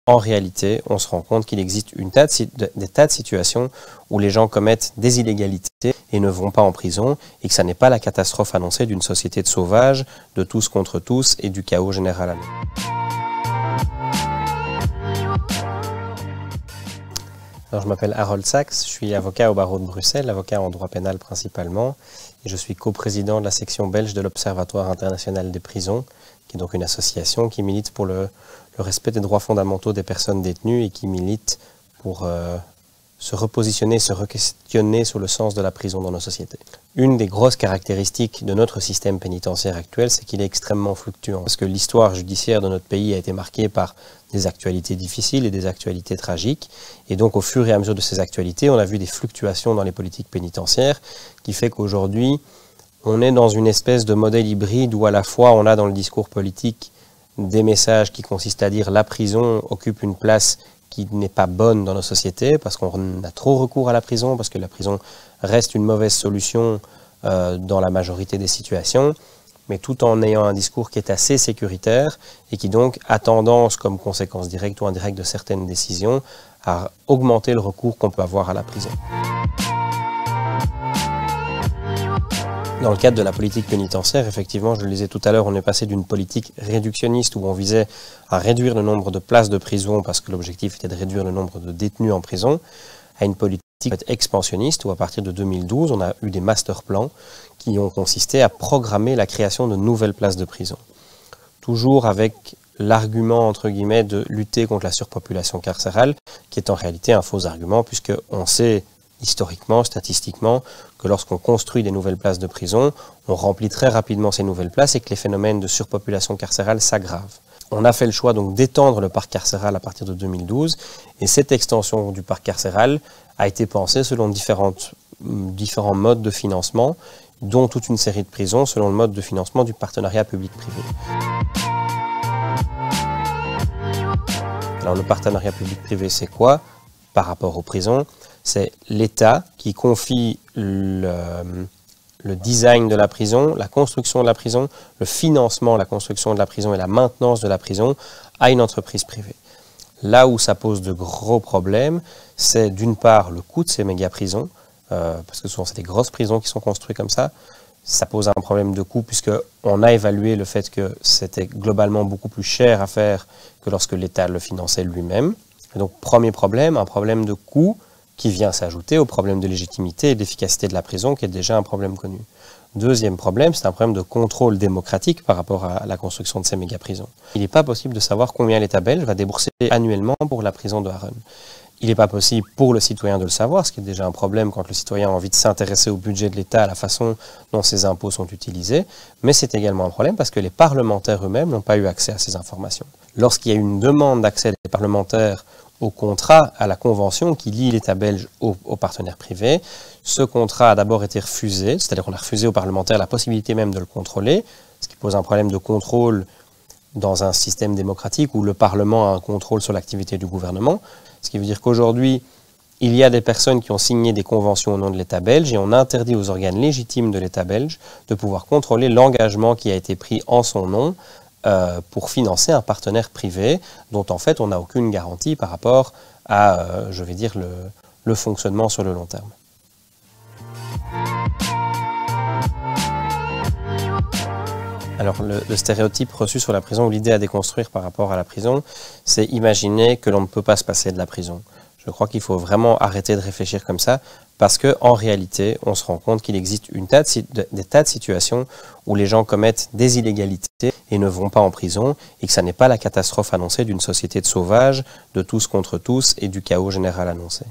en réalité, on se rend compte qu'il existe des tas de situations où les gens commettent des illégalités et ne vont pas en prison, et que ça n'est pas la catastrophe annoncée d'une société de sauvages, de tous contre tous et du chaos général. Alors, je m'appelle Harold Sachs, je suis avocat au barreau de Bruxelles, avocat en droit pénal principalement, et je suis coprésident de la section belge de l'Observatoire international des prisons, qui est donc une association qui milite pour le respect des droits fondamentaux des personnes détenues et qui milite pour se repositionner, se re-questionner sur le sens de la prison dans nos sociétés. Une des grosses caractéristiques de notre système pénitentiaire actuel, c'est qu'il est extrêmement fluctuant. Parce que l'histoire judiciaire de notre pays a été marquée par des actualités difficiles et des actualités tragiques. Et donc, au fur et à mesure de ces actualités, on a vu des fluctuations dans les politiques pénitentiaires qui fait qu'aujourd'hui, on est dans une espèce de modèle hybride où à la fois on a dans le discours politique des messages qui consistent à dire la prison occupe une place qui n'est pas bonne dans nos sociétés parce qu'on a trop recours à la prison, parce que la prison reste une mauvaise solution dans la majorité des situations, mais tout en ayant un discours qui est assez sécuritaire et qui donc a tendance, comme conséquence directe ou indirecte de certaines décisions, à augmenter le recours qu'on peut avoir à la prison. Dans le cadre de la politique pénitentiaire, effectivement, je le disais tout à l'heure, on est passé d'une politique réductionniste où on visait à réduire le nombre de places de prison parce que l'objectif était de réduire le nombre de détenus en prison, à une politique expansionniste où à partir de 2012, on a eu des master plans qui ont consisté à programmer la création de nouvelles places de prison. Toujours avec l'argument, entre guillemets, de lutter contre la surpopulation carcérale, qui est en réalité un faux argument puisqu'on sait historiquement, statistiquement, que lorsqu'on construit des nouvelles places de prison, on remplit très rapidement ces nouvelles places et que les phénomènes de surpopulation carcérale s'aggravent. On a fait le choix donc d'étendre le parc carcéral à partir de 2012 et cette extension du parc carcéral a été pensée selon différents modes de financement, dont toute une série de prisons selon le mode de financement du partenariat public-privé. Alors le partenariat public-privé, c'est quoi par rapport aux prisons? C'est l'État qui confie le design de la prison, la construction de la prison, le financement, la construction de la prison et la maintenance de la prison à une entreprise privée. Là où ça pose de gros problèmes, c'est d'une part le coût de ces méga-prisons, parce que souvent c'est des grosses prisons qui sont construites comme ça. Ça pose un problème de coût puisqu'on a évalué le fait que c'était globalement beaucoup plus cher à faire que lorsque l'État le finançait lui-même. Et donc premier problème, un problème de coût qui vient s'ajouter au problème de légitimité et d'efficacité de la prison, qui est déjà un problème connu. Deuxième problème, c'est un problème de contrôle démocratique par rapport à la construction de ces méga-prisons. Il n'est pas possible de savoir combien l'État belge va débourser annuellement pour la prison de Harren. Il n'est pas possible pour le citoyen de le savoir, ce qui est déjà un problème quand le citoyen a envie de s'intéresser au budget de l'État, à la façon dont ses impôts sont utilisés, mais c'est également un problème parce que les parlementaires eux-mêmes n'ont pas eu accès à ces informations. Lorsqu'il y a une demande d'accès des parlementaires au contrat, à la convention qui lie l'État belge aux partenaires privés. Ce contrat a d'abord été refusé, c'est-à-dire qu'on a refusé aux parlementaires la possibilité même de le contrôler, ce qui pose un problème de contrôle dans un système démocratique où le Parlement a un contrôle sur l'activité du gouvernement. Ce qui veut dire qu'aujourd'hui, il y a des personnes qui ont signé des conventions au nom de l'État belge et on interdit aux organes légitimes de l'État belge de pouvoir contrôler l'engagement qui a été pris en son nom pour financer un partenaire privé dont en fait on n'a aucune garantie par rapport à, je vais dire, le fonctionnement sur le long terme. Alors le stéréotype reçu sur la prison ou l'idée à déconstruire par rapport à la prison, c'est imaginer que l'on ne peut pas se passer de la prison. Je crois qu'il faut vraiment arrêter de réfléchir comme ça parce qu'en réalité, on se rend compte qu'il existe des tas de situations où les gens commettent des illégalités et ne vont pas en prison et que ça n'est pas la catastrophe annoncée d'une société de sauvages, de tous contre tous et du chaos général annoncé.